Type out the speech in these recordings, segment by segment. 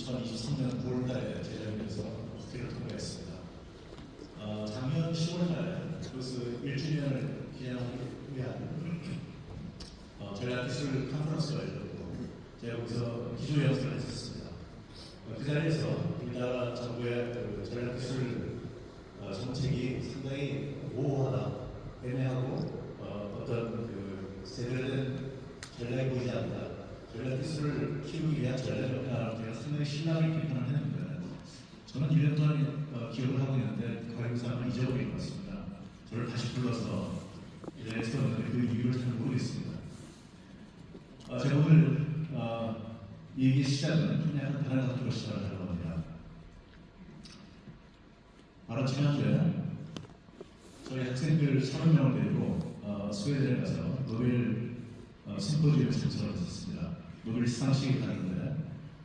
2023년 9월달에 제작이 돼서 국회를 통과했습니다. 작년 10월달에 그것을 1주년을 기념하기 위한 전략기술 컨퍼런스가 열렸고 제가 거기서 기조 연설을 했었습니다. 그 자리에서 우리나라 정부의 전략기술 정책이 상당히 모호하다, 애매하고 어떤 제대로 된 전략이 보이지 않는다. 전략기술을 키우기 위한 전략이 없다라고 제가 상당히 신랄하게 비판을 했는데 저는 1년 동안 기억을 하고 있는데 과거 사람은 잊어버린 것 같습니다. 저를 다시 불러서 이래서 그 이유를 잘 모르겠습니다. 제가 오늘 이 얘기 시작은 그냥 다른 것으로 시작을 하려고 합니다. 바로 지난주에 저희 학생들 30명을 데리고 스웨덴에 가서 노벨 심포지엄에 참석을 했었습니다. 노벨 시상식이 가는데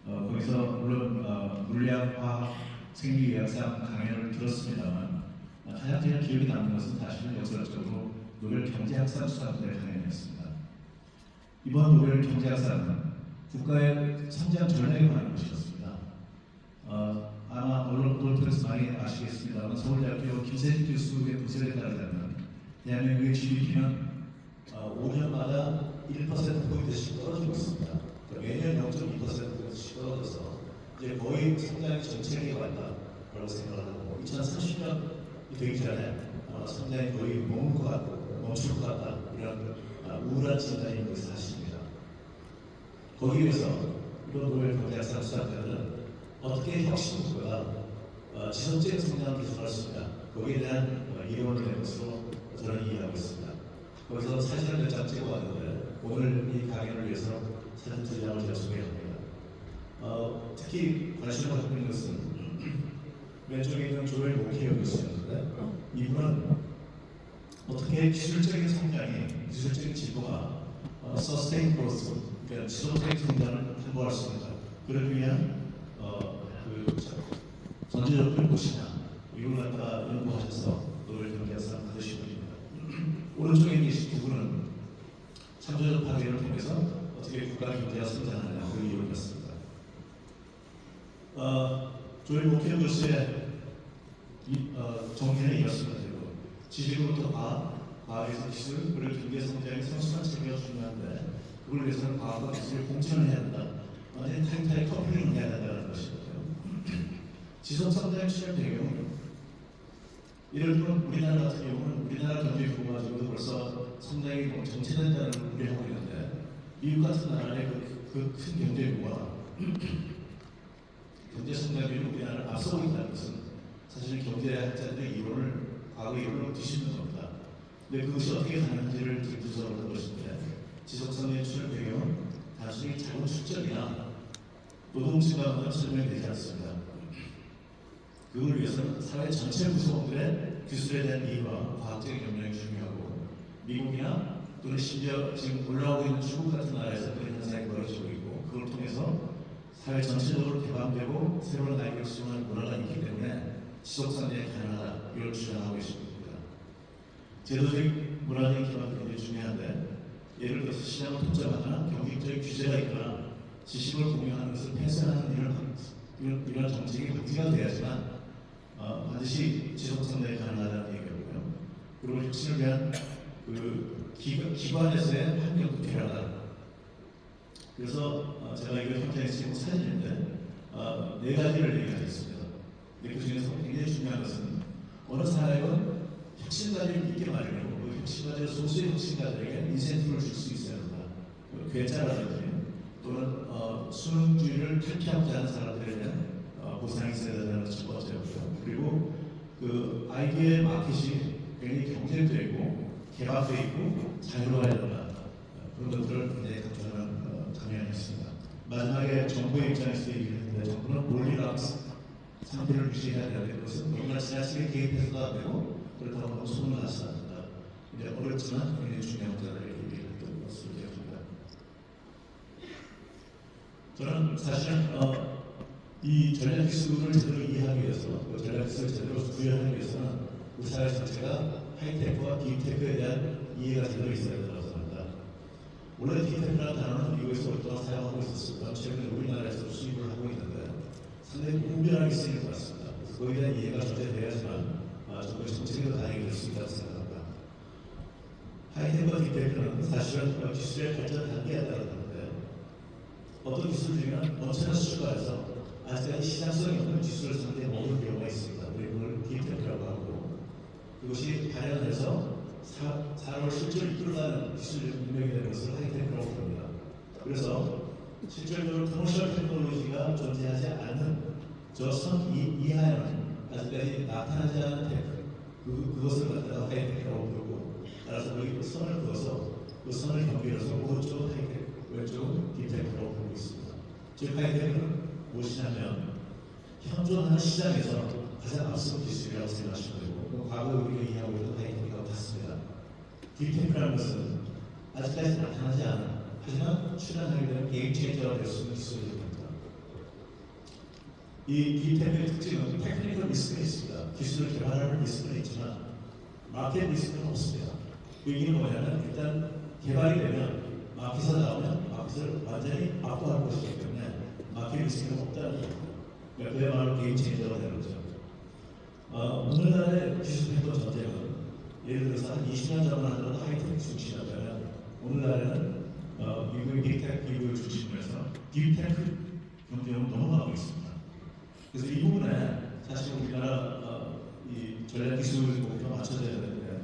거기서 물론 물리학, 화학, 생리의학상 강연을 들었습니다만 가장 제가 기억에 남는 것은 사실은 역사적으로 노벨 경제학상 수상자의 강연이었습니다. 이번 노벨 경제학상은 국가의 성장 전략에 관한 것이었습니다. 아마 언론에서 많이 아시겠습니다만 서울대학교 김세진 교수의 분석에 따르자면 대한민국의 GDP는 5년마다 1%포인트씩 떨어지고 있습니다. 매년 0.2%포인트씩 떨어져서 이제 거의 성장의 전체기가 왔다라고 생각을 하고 2030년이 되기 전에 성장이 거의 멈출 것 같다 이런 우울한 진단이 있는 것이 사실입니다. 거기에 비해서 이번 노벨 경제학상 수상자들은 어떻게 혁신국가가 지속적인 성장을 계속할 수 있다. 거기에 대한 이론을 낸 것으로 저는 이해하고 있습니다. 거기서 사진을 몇 장 찍어 왔는데 오늘 이 강연을 위해서 사진 두 장을 제가 소개합니다. 특히 관심을 갖고 있는 것은 왼쪽에 있는 조엘 모케어 교수였는데 이분은 어떻게 기술적인 성장이, 기술적인 진보가 서스테인 그로스, 그러니까 지속적인 성장을 확보할 수 있는가, 그러기 위한 전제적을 무엇이냐 이걸 갖다가 연구하셔서 노벨 경제학상 받으신 분입니다. 오른쪽에 계신 두 분은 창조적 파괴를 통해서 어떻게 국가 경제가 성장하느냐 그 이유를 갖습니다. 조엘 모케어 교수의 정리는 이렇습니다. 지식으로부터 과학에서 기술, 그리고 경제 성장의 성숙한 체계가 중요한데 그걸 위해서는 과학과 기술을 공존을 해야 된다. 완전히 타이타이 커플링을 해야 된다는 것이거든요. 지속 성장의 취약 배경은 예를 들면 우리나라 같은 경우는 우리나라 경제 규모가 지금도 벌써 상당히 정체된다는 우려를 하고 있는데 미국 같은 나라의 그 큰 경제 규모가 경제 성장률이 우리나라를 앞서고 있다는 것은 사실 경제학자들의 이론을 과거 이론으로 뒤집는 겁니다. 근데 그것이 어떻게 가능한지를 분석을 한 것인데 지속성장의 추락 배경은 단순히 자본 축적이나 노동 증가만 설명이 되지 않습니다. 그걸 위해서는 사회 전체 구성원들의 기술에 대한 이해와 과학적인 역량이 중요하고 미국이나 또는 심지어 지금 올라오고 있는 중국 같은 나라에서 그런 현상이 벌어지고 있고 그걸 통해서 사회 전체적으로 개방되고 새로운 아이디어를 수용하는 문화가 있기 때문에 지속성장이 가능하다 이걸 주장하고 있습니다. 제도적인 문화적인 기반도 굉장히 중요한데 예를 들어서 시장을 독점하거나 경쟁적인 규제가 있거나 지식을 공유하는 것을 폐쇄하는 이런 정책이 확대가 돼야지만 반드시 지속성장이 가능하다는 얘기고요. 그리고 혁신을 위한 기관에서의 환경도 필요하다. 그래서 제가 이거 현장에 찍은 사진인데 4가지를 얘기하겠습니다. 근데 그 중에서 굉장히 중요한 것은 어느 사회는 혁신가들을 있게 마련하고 그 혁신가들 소수의 혁신가들에게 인센티브를 줄 수 있어야 한다. 괴짜라든지 또는 수능주의를 탈피하고자 하는 사람들에 대한 보상이 있어야 된다는 것이 첫 번째고요. 그리고 그 아이디어의 마켓이 굉장히 경쟁되고 개방되어 있고 자유로워야 된다. 그런 것들을 굉장히 강조하는 강연이었습니다. 마지막에 정부의 입장에서 얘기했는데 정부는 몰리락스 상태를 유지해야 되는데 그것은 너무나 지나치게 개입해서도 안 되고 그렇다고 너무 소문을 나서는 안 된다. 이제 어렵지만 굉장히 중요한 문제를 얘기했던 것으로 기억합니다. 저는 사실은 이 전략기술을 제대로 이해하기 위해서 전략기술을 제대로 구현하기 위해서는 우리 사회 자체가 하이테크와 딥테크에 대한 이해가 제대로 있어야 된다고 생각합니다. 원래 딥테크라는 단어는 미국에서 오랫동안 사용하고 있었습니다. 최근에 우리나라에서 수입을 하고 있는데 정책으로 다니게 될 수 있다고 생각합니다. 하이테크와 딥테크는 사실은 기술의 발전 단계에 따르는데 어떤 기술들은 언제나 수출과에서 아직까지 시장성이 없는 기술을 상대해 먹을 경우가 있습니다. 우리 그걸 딥테크라고 하고 그것이 발현해서 산업을 실제로 이끌어가는 기술 능력이 되는 것을 하이테크라고 부릅니다. 그래서 실질적으로 커머셜 테크놀로지가 존재하지 않는 저 선 이하에는 아직까지 나타나지 않은 테크 그것을 갖다가 하이테크라고 부르고 따라서 거기 선을 그어서 그 선을 경계해서 오른쪽은 하이테크 왼쪽은 딥테크라고 부르고 있습니다. 즉 하이테크는 무엇이냐면 현존하는 시장에서 가장 앞선 기술이라고 생각하시면 되고 과거 우리가 이해하고 있던 하이테크와 같습니다. 딥테크라는 것은 아직까지 나타나지 않은 하지만 출현하게 되면 게임 체인저가 될 수 있는 기술입니다. 이 딥테크의 특징은 테크니컬 리스크가 있습니다. 기술을 개발하는 리스크는 있지만 마켓 리스크는 없습니다. 그 얘기는 뭐냐면 일단 개발이 되면 마켓에 나오면 마켓을 완전히 압도할 것이기 때문에 마켓 리스크는 없다는 겁니다. 그러니까 그야말로 게임 체인저가 되는 거죠. 오늘날의 기술 팬더 전쟁은 예를 들어서 한 20년 전만 하더라도 하이테크 중심이었다면 오늘날에는 미국의 빅테크 기업을 중심으로 해서 딥테크 경쟁으로 넘어가고 있습니다. 그래서 이 부분에 사실 우리나라 이 전략 기술 목표가 맞춰져야 되는데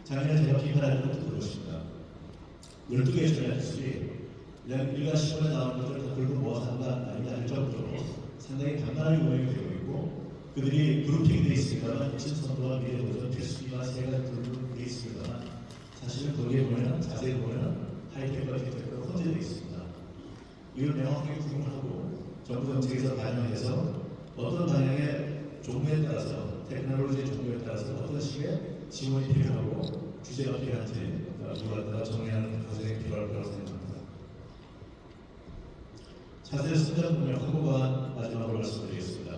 작년에 제가 비판할 것도 그것입니다. 12개의 전략 기술이 그냥 일간 시간에 나오는 것들을 다 긁어 모아서 한다 아니다 할 정도로 상당히 간단하게 운영이 되고 있고 그들이 그룹핑이 되어 있습니다만 신선도와 미래도전 필수기와 세 가지 그룹으로 되어 있습니다만 사실은 거기에 보면 자세히 보면 하이테크와 딥테크가 혼재되어 있습니다. 이걸 명확하게 구분하고 정부 정책에서 반영해서 어떤 방향의 종류에 따라서 테크놀로지의 종류에 따라서 어떤 식의 지원이 필요하고 규제가 필요한지 누가 정리하는 과정이 필요할 거라고 생각합니다. 자세히 선정 분명 한국과 마지막으로 말씀드리겠습니다.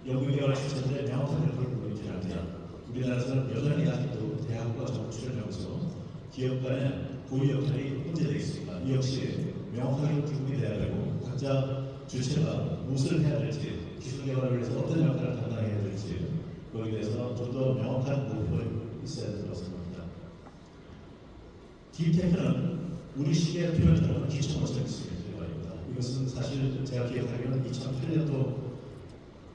연구개발 추천에 명확한 역할을 보이지 않냐. 우리나라에서는 여전히 아직도 대학과 정부출연연구소 기업 간의 고유 역할이 혼재되어 있습니다. 이 역시 명확하게 구분이 돼야 되고 각자 주체가 무엇을 해야 될지 기술 개발을 위해서 어떤 역할을 담당해야 될지 거기에 대해서 좀 더 명확한 목표가 있어야 된다고 생각합니다. 딥테크는 우리 시기의 표현처럼 기초건설 기술입니다. 이것은 사실 제가 기억하기로는 2008년도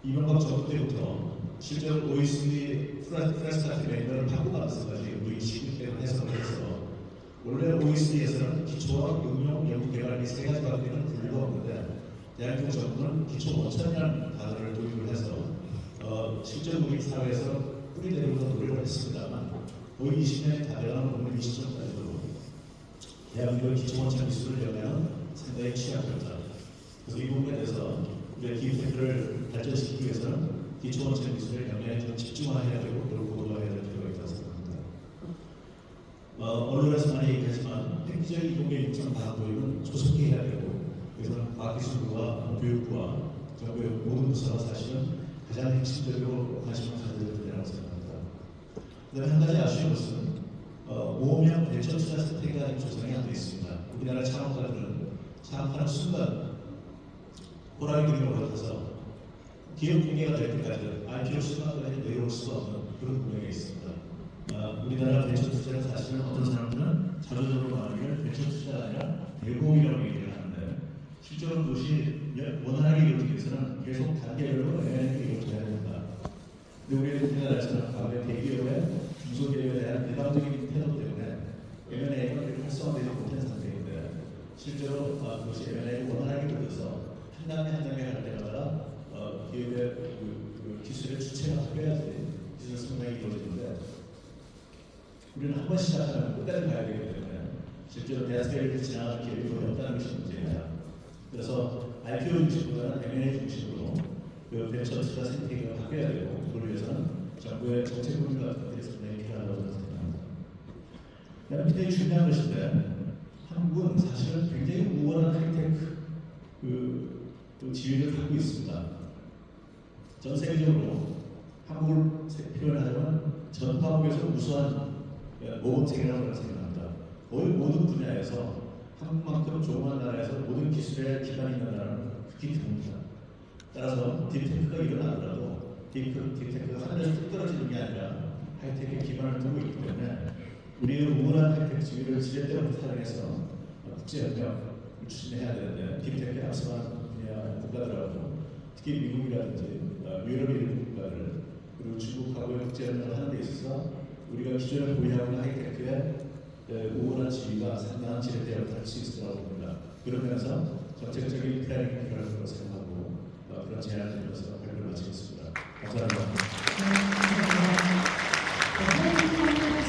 이명박 정부 때부터 실제로 OECD 프레스타트 매뉴얼을 바꿔가면서까지 우리 시기 때문에 해석을 해서 원래 OECD에서는 기초와 응용, 연구, 개발 이 세 가지밖에는 분류가 없는데 대한민국 정부는 기초 원천이라는 단어를 도입을 해서 실제로 우리 사회에서 뿌리내리고서 노력을 했습니다만 거의 20년이 다 되어가는 오늘 이 시점까지도 대한민국의 기초 원천 기술을 연구하는 상당히 취약합니다. 그래서 이 부분에 대해서 우리가 딥테크를 발전시키기 위해서는 기초 원천 기술의 역량에 좀 집중해야 되고 그리고 고도화해야 될 필요가 있다고 생각합니다. 언론에서 많이 얘기하지만 획기적인 이동의 육성 과학교육은 조속히 해야 되고 그래서 과학기술부와 교육부와 정부의 모든 부서가 사실은 가장 핵심적으로 관심을 가져야 된다고 생각합니다. 그다음에 한 가지 아쉬운 것은 모호명 대처 투자 스태트가 조성이 안 되어 있습니다. 우리나라 창업가들은 창업하는 순간 호랑이 그림을 받아서 기업 공개가 될 때까지 IPO 순간까지 내려올 수가 없는 그런 분야가 있습니다. 우리나라 벤처 투자는 사실은 어떤 사람들은 자조적으로 말하기를 벤처 투자가 아니라 대공이라고 얘기를 하는데 실제로 그것이 원활하게 이루어지기 위해서는 계속 단계별로 M&A를 이루어져야 된다. 근데 우리나라에서는 과거에 대기업의 중소기업에 대한 대담적인 태도 때문에 M&A가 그렇게 활성화되지 못한 상태인데 실제로 그것이 M&A를 원활하게 이루어져서 한 단계 한 단계 할 때마다 기업의 그 기술의 주체가 바뀌어야지 기술 성장이 이루어지는데 우리는 한 번 시작하면 끝까지 가야 되기 때문에 실제로 대학교를 지나가는 기업이 거의 없다는 것이 문제입니다. 그래서 IPO 중심보다는 M&A 중심으로 그 벤처 투자 생태계가 바뀌어야 되고 그걸 위해서는 정부의 정책 분야 같은 데서 굉장히 필요하다고 생각합니다. 굉장히 중요한 것인데 한국은 사실은 굉장히 우월한 하이테크 그 지위를 갖고 있습니다. 전 세계적으로 한국을 표현하자면 전파국에서 우수한 모범생이라고 생각합니다. 거의 모든 분야에서 한국만큼 조그만 나라에서 모든 기술에 기반이 있는 나라는 극히 드뭅니다. 따라서 딥테크가 일어나더라도 딥테크가 하늘에서 뚝 떨어지는 게 아니라 하이테크에 기반을 두고 있기 때문에 우리의 우월한 하이테크 지위를 지렛대로 활용해서 국제협력을 추진해야 되는데 딥테크에 앞서가는 분야 국가들하고 특히 미국이라든지 유럽의 일부 국가들 그리고 중국하고의 국제협력을 하는 데 있어서 우리가 기존에 보유하고 있는 하이테크의 우월한 지위가 상당한 지렛대를 달 수 있을 거라고 봅니다. 그러면서 정책적인 플래닝이 필요할 거라고 생각하고 그런 제안을 드려서 발표를 마치겠습니다. 감사합니다.